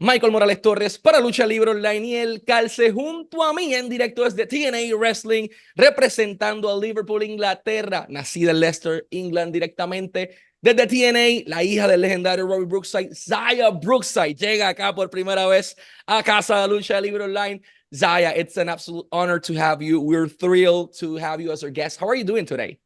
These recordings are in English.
Michael Morales Torres para Lucha Libre Online y el calce junto a mí en directo desde TNA Wrestling, representando a Liverpool, Inglaterra, nacida en Leicester, England, directamente desde TNA, la hija del legendario Robbie Brookside, Xia Brookside, llega acá por primera vez a casa de Lucha Libre Online. Xia, it's an absolute honor to have you. We're thrilled to have you as our guest. How are you doing today?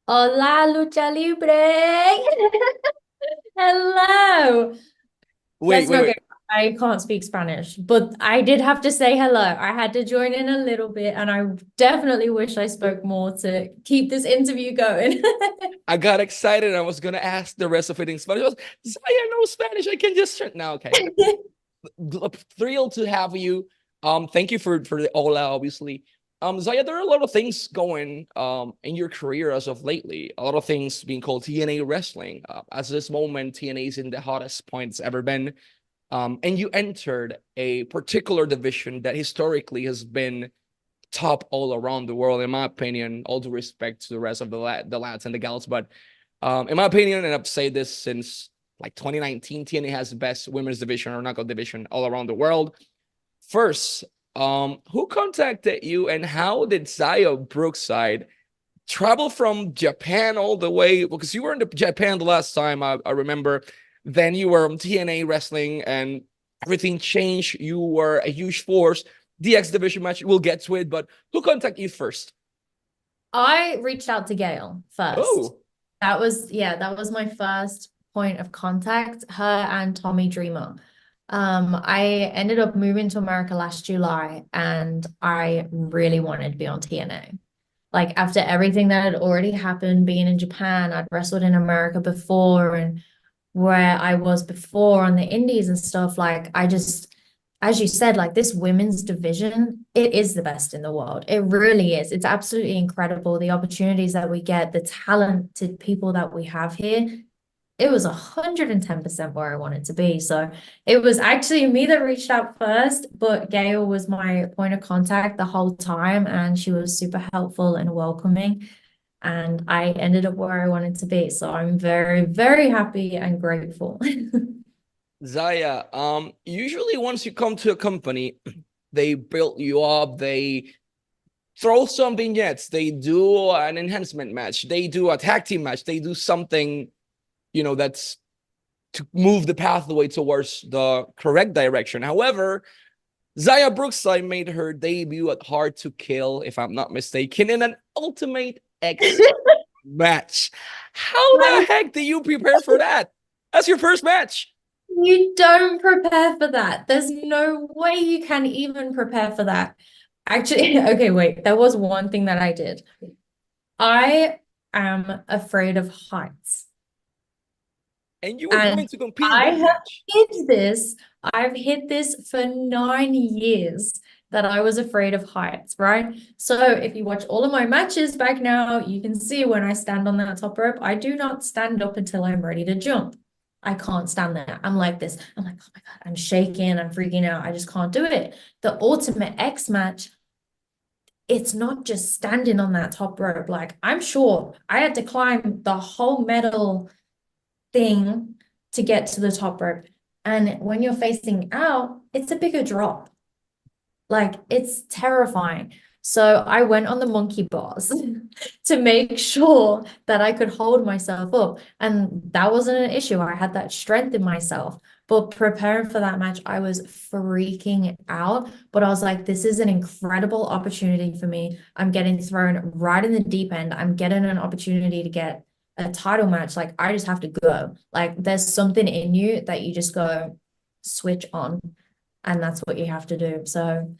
Hola, lucha libre. Hello. Wait, Let's wait, not go. wait. I can't speak Spanish, but I did have to say hello. I had to join in a little bit, and I definitely wish I spoke more to keep this interview going. I got excited. I was going to ask the rest of it in Spanish. Xia knows Spanish. I can just... No, okay. Thrilled to have you. Thank you for the hola, obviously. Xia, there are a lot of things going in your career as of lately. A lot of things being called TNA wrestling. As this moment, TNA is in the hottest point it's ever been. And you entered a particular division that historically has been top all around the world, in my opinion. All due respect to the rest of the lads and the gals, but in my opinion, and I've said this since like 2019, TNA has the best women's division or knockout division all around the world. First, who contacted you, and how did Xia Brookside travel from Japan all the way? Because you were in Japan the last time I remember. Then you were on TNA wrestling, and everything changed. You were a huge force. The X division match, we'll get to it, but who contacted you first? I reached out to Gail first. Oh, That was my first point of contact, her and Tommy Dreamer. I ended up moving to America last July, and I really wanted to be on TNA. Like after everything that had already happened, being in Japan, I'd wrestled in America before, and where I was before on the indies and stuff, like I just, as you said, like this women's division, it is the best in the world. It really is. It's absolutely incredible. The opportunities that we get, the talented people that we have here, it was 110% where I wanted to be. So it was actually me that reached out first, but Gail was my point of contact the whole time, and she was super helpful and welcoming. And I ended up where I wanted to be. So I'm very, very happy and grateful. Xia, usually once you come to a company, they build you up, they throw some vignettes, they do an enhancement match, they do a tag team match, they do something, that's to move the pathway towards the correct direction. However, Xia Brookside made her debut at Hard to Kill, if I'm not mistaken, in an Ultimate X match. How the heck do you prepare for that? That's your first match. You don't prepare for that. There's no way you can even prepare for that. Actually, okay, wait. There was one thing that I did. I am afraid of heights. And you were going And to compete in I that have match. hid this. I've hid this for 9 years that I was afraid of heights, right? So if you watch all of my matches back now, you can see when I stand on that top rope, I do not stand up until I'm ready to jump. I can't stand there. I'm like this. I'm like, oh my God, I'm shaking. I'm freaking out. I just can't do it. The Ultimate X match, it's not just standing on that top rope. Like, I'm sure I had to climb the whole metal thing to get to the top rope. And when you're facing out, it's a bigger drop. Like it's terrifying. So I went on the monkey bars to make sure that I could hold myself up. And that wasn't an issue. I had that strength in myself. But preparing for that match, I was freaking out. But I was like, this is an incredible opportunity for me. I'm getting thrown right in the deep end. I'm getting an opportunity to get a title match. Like I just have to go. Like there's something in you that you just go switch on. And that's what you have to do. So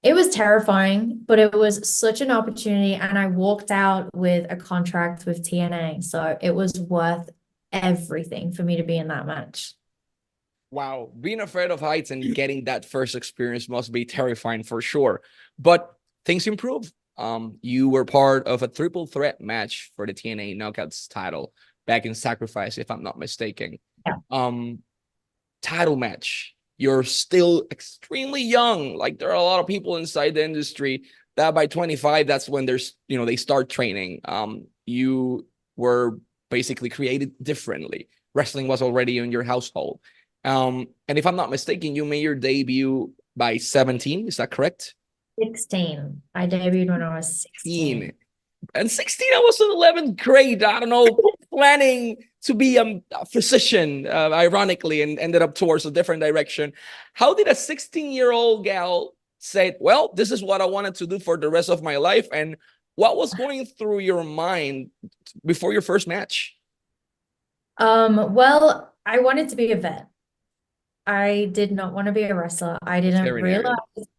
it was terrifying, but it was such an opportunity. And I walked out with a contract with TNA. So it was worth everything for me to be in that match. Wow, being afraid of heights and getting that first experience must be terrifying for sure. But things improve. You were part of a triple threat match for the TNA Knockouts title back in Sacrifice, if I'm not mistaken. Yeah. Title match. You're still extremely young. Like there are a lot of people inside the industry that by 25, that's when there's, they start training. You were basically created differently. Wrestling was already in your household. And if I'm not mistaken, you made your debut by 17. Is that correct? 16. I debuted when I was 16. And 16, I was in 11th grade. I don't know, planning to be a physician, ironically, and ended up towards a different direction. How did a 16-year-old gal say, well, this is what I wanted to do for the rest of my life? And what was going through your mind before your first match? Well, I wanted to be a vet. I did not want to be a wrestler. I didn't realize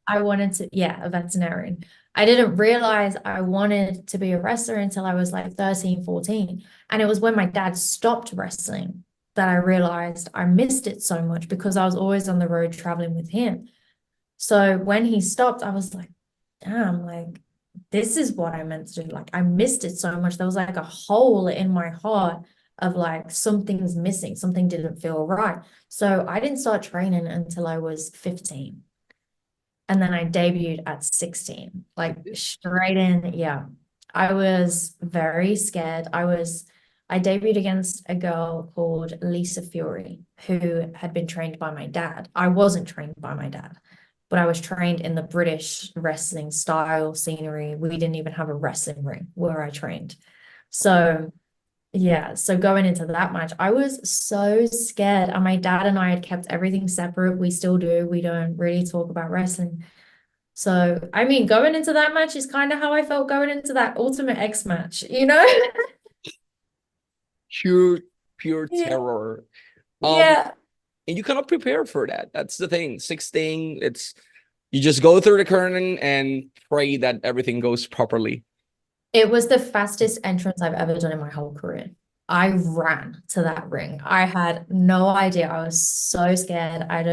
I wanted to, yeah, a veterinarian. I didn't realize I wanted to be a wrestler until I was like 13, 14. And it was when my dad stopped wrestling that I realized I missed it so much because I was always on the road traveling with him. So when he stopped, I was like, damn, like this is what I meant to do. Like I missed it so much. There was like a hole in my heart of like something's missing, something didn't feel right. So I didn't start training until I was 15. And then I debuted at 16, like straight in. Yeah. I was very scared. I debuted against a girl called Lisa Fury, who had been trained by my dad. I wasn't trained by my dad, but I was trained in the British wrestling style scenery. We didn't even have a wrestling ring where I trained. So yeah, so going into that match, I was so scared. And my dad and I had kept everything separate. We still do. We don't really talk about wrestling. So, I mean, going into that match is kind of how I felt going into that Ultimate X match, you know? Pure Yeah. terror. Yeah. And you cannot prepare for that. That's the thing. 16, it's you just go through the curtain and pray that everything goes properly. It was the fastest entrance I've ever done in my whole career. I ran to that ring. I had no idea. I was so scared. I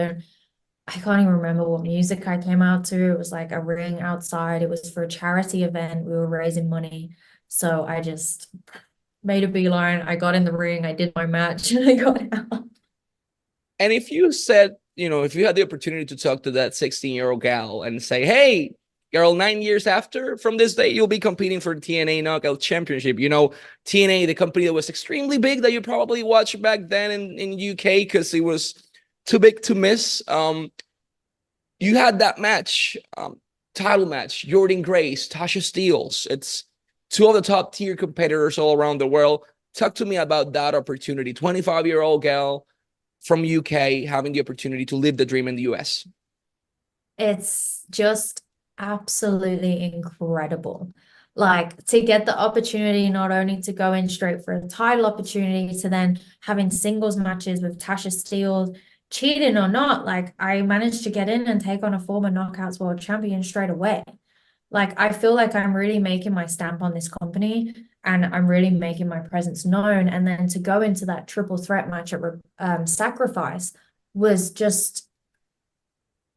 can't even remember what music I came out to. It was like a ring outside. It was for a charity event. We were raising money. So I just made a beeline. I got in the ring. I did my match and I got out. And if you said, if you had the opportunity to talk to that 16-year-old gal and say, hey, girl, 9 years after from this day, you'll be competing for the TNA Knockout Championship. TNA, the company that was extremely big that you probably watched back then in UK because it was too big to miss. You had that match, title match, Jordan Grace, Tasha Steeles. It's two of the top tier competitors all around the world. Talk to me about that opportunity. 25-year-old gal from UK having the opportunity to live the dream in the US. It's just absolutely incredible. Like to get the opportunity not only to go in straight for a title opportunity to then having singles matches with Tasha Steele, cheating or not, like I managed to get in and take on a former Knockouts World Champion straight away. Like I feel like I'm really making my stamp on this company and I'm really making my presence known. And then to go into that triple threat match at Sacrifice was just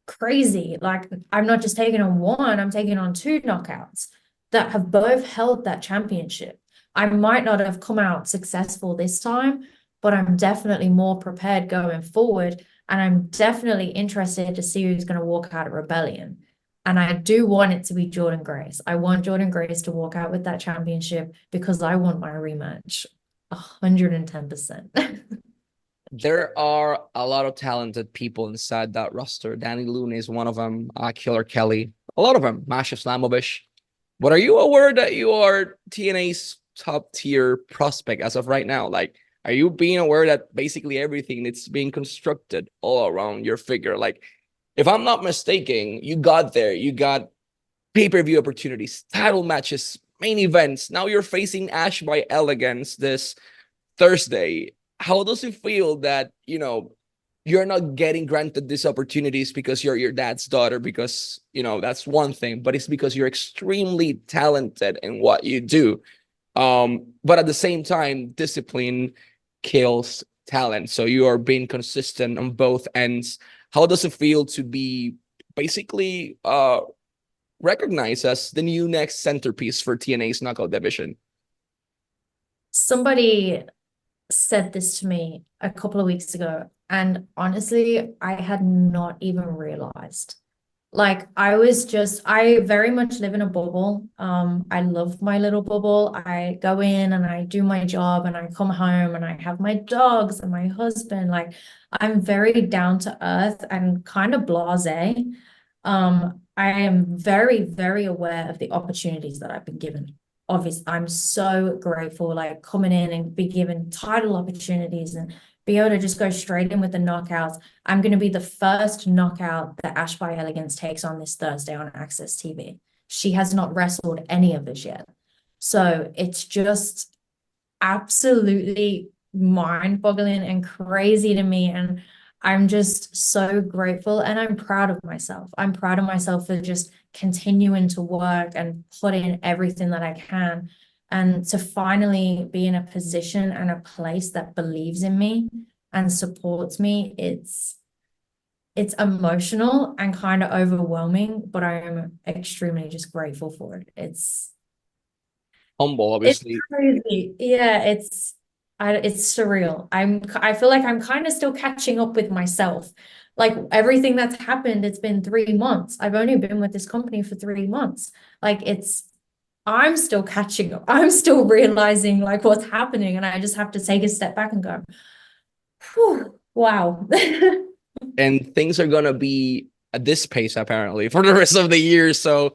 crazy. Like I'm not just taking on one, I'm taking on two knockouts that have both held that championship. I might not have come out successful this time, but I'm definitely more prepared going forward. And I'm definitely interested to see who's going to walk out of Rebellion. And I do want it to be Jordan Grace. I want Jordan Grace to walk out with that championship because I want my rematch 110%. There are a lot of talented people inside that roster. Danny Looney is one of them. Killer Kelly. A lot of them. Masha Slamovich. But are you aware that you are TNA's top tier prospect as of right now? Like, are you being aware that basically everything that's being constructed all around your figure? Like, if I'm not mistaken, you got there. You got pay-per-view opportunities, title matches, main events. Now you're facing Ash by Elegance this Thursday. How does it feel that, you're not getting granted these opportunities because you're your dad's daughter? Because, that's one thing, but it's because you're extremely talented in what you do. But at the same time, discipline kills talent. So you are being consistent on both ends. How does it feel to be basically recognized as the new next centerpiece for TNA's knockout division? Somebody said this to me a couple of weeks ago, and honestly, I had not even realized. Like I very much live in a bubble. I love my little bubble. I go in and I do my job and I come home and I have my dogs and my husband. Like I'm very down to earth and kind of blasé. I am very, very aware of the opportunities that I've been given. Obviously, I'm so grateful, like coming in and be given title opportunities and be able to just go straight in with the knockouts. I'm going to be the first knockout that Ash by Elegance takes on this Thursday on Access TV. She has not wrestled any of us yet. So it's just absolutely mind-boggling and crazy to me. And I'm just so grateful and I'm proud of myself. I'm proud of myself for just continuing to work and put in everything that I can. And to finally be in a position and a place that believes in me and supports me, it's emotional and kind of overwhelming, but I am extremely just grateful for it. It's Humble, obviously. crazy. Yeah, it's surreal. I feel like I'm kind of still catching up with myself. Like everything that's happened, it's been 3 months. I've only been with this company for 3 months. Like I'm still catching up. I'm still realizing like what's happening, and I just have to take a step back and go, whew, wow. And things are gonna be at this pace apparently for the rest of the year. So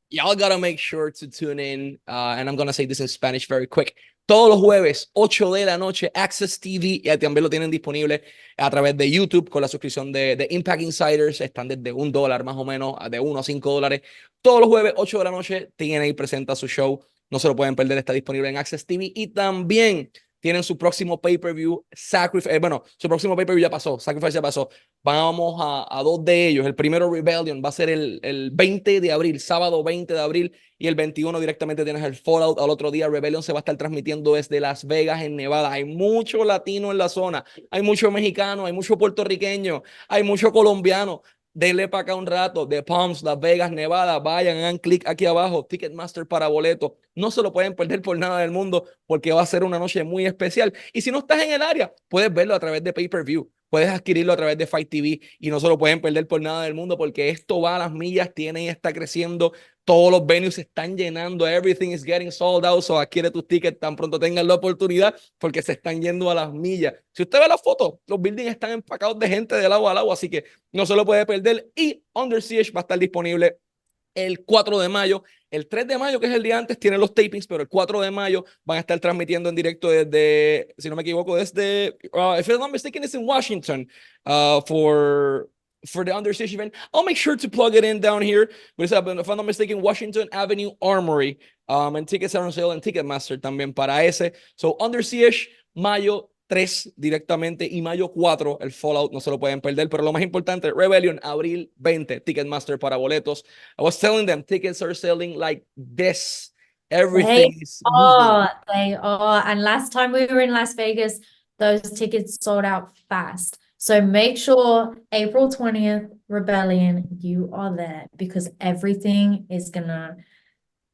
y'all gotta make sure to tune in. And I'm gonna say this in Spanish very quick. Todos los jueves, 8 de la noche, Access TV, y también lo tienen disponible a través de YouTube con la suscripción de Impact Insiders. Están desde $1 más o menos, de $1 a $5. Todos los jueves, 8 de la noche, TNA presenta su show. No se lo pueden perder, está disponible en Access TV. Y también tienen su próximo pay-per-view, Sacrifice. Bueno, su próximo pay-per-view ya pasó, Sacrifice ya pasó. Vamos a dos de ellos. El primero, Rebellion, va a ser el 20 de abril, sábado 20 de abril, y el 21 directamente tienes el Fallout. Al otro día, Rebellion se va a estar transmitiendo desde Las Vegas, en Nevada. Hay mucho latino en la zona, hay mucho mexicano, hay mucho puertorriqueño, hay mucho colombiano. Denle para acá un rato, de Palms, Las Vegas, Nevada, vayan, hagan clic aquí abajo, Ticketmaster para boletos. No se lo pueden perder por nada del mundo porque va a ser una noche muy especial. Y si no estás en el área, puedes verlo a través de pay-per-view, puedes adquirirlo a través de Fight TV y no se lo pueden perder por nada del mundo porque esto va a las millas, tiene y está creciendo. Todos los venues se están llenando, everything is getting sold out, so adquiere tus tickets tan pronto tengan la oportunidad porque se están yendo a las millas. Si usted ve las fotos, los buildings están empacados de gente de lado a lado, así que no se lo puede perder. Y Under Siege va a estar disponible el 4 de mayo. El 3 de mayo, que es el día antes, tienen los tapings, pero el 4 de mayo van a estar transmitiendo en directo desde, si no me equivoco, desde, if I'm not mistaken, it's in Washington for the Under Siege event. I'll make sure to plug it in down here. But if I'm not mistaken, Washington Avenue Armory. And tickets are on sale en Ticketmaster también para ese. So, Under Siege, mayo 3 directamente y mayo 4 el Fallout, no se lo pueden perder, pero lo más importante, Rebellion, abril 20, Ticketmaster para boletos. I was telling them, tickets are selling like this. Everything is moving. They are. And last time we were in Las Vegas, those tickets sold out fast. So make sure April 20th, Rebellion, you are there because everything is gonna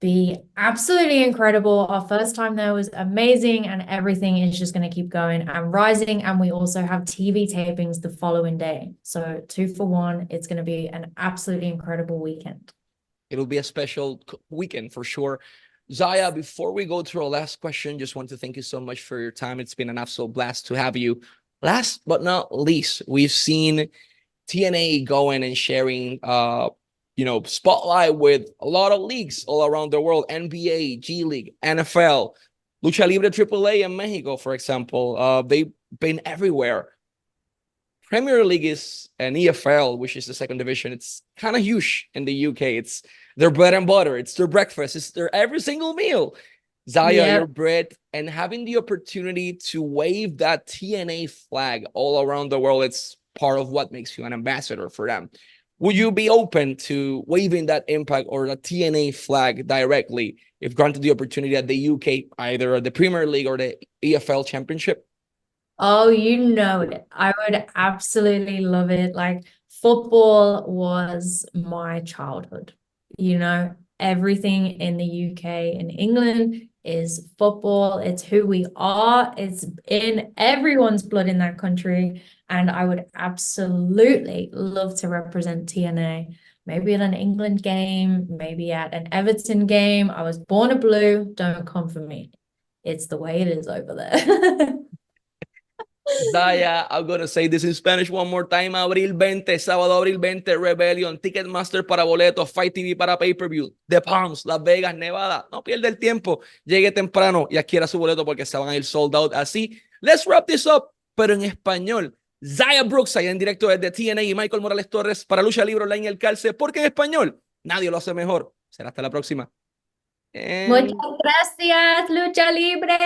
be absolutely incredible. Our first time there was amazing, and everything is just going to keep going and rising. And we also have TV tapings the following day. So 2 for 1. It's going to be an absolutely incredible weekend. It'll be a special weekend for sure. Xia, before we go to our last question, just want to thank you so much for your time. It's been an absolute blast to have you. Last but not least, we've seen TNA going and sharing spotlight with a lot of leagues all around the world, NBA, G League, NFL, Lucha Libre AAA in Mexico, for example. They've been everywhere. Premier League is an EFL, which is the second division. It's kind of huge in the UK. It's their bread and butter. It's their breakfast. It's their every single meal. Xia, your bread, and having the opportunity to wave that TNA flag all around the world, it's part of what makes you an ambassador for them. Would you be open to waving that Impact or the TNA flag directly if granted the opportunity at the UK, either the Premier League or the EFL Championship? Oh, you know it. I would absolutely love it. Like football was my childhood. Everything in the UK and England is football. It's who we are. It's in everyone's blood in that country. And I would absolutely love to represent TNA. maybe at an England game, maybe at an Everton game. I was born a blue. Don't come for me. It's the way it is over there. Zaya, I'm gonna say this in Spanish one more time. Abril 20, sábado abril 20, Rebellion, Ticketmaster para boletos, Fight TV para pay-per-view, The Palms, Las Vegas, Nevada. No pierda el tiempo, llegue temprano y adquiera su boleto porque se van a ir sold out así. Let's wrap this up, pero en español. Xia Brookside en directo desde TNA y Michael Morales Torres para Lucha Libre Online El Calce, porque en español nadie lo hace mejor. Será hasta la próxima. Muchas gracias, Lucha Libre.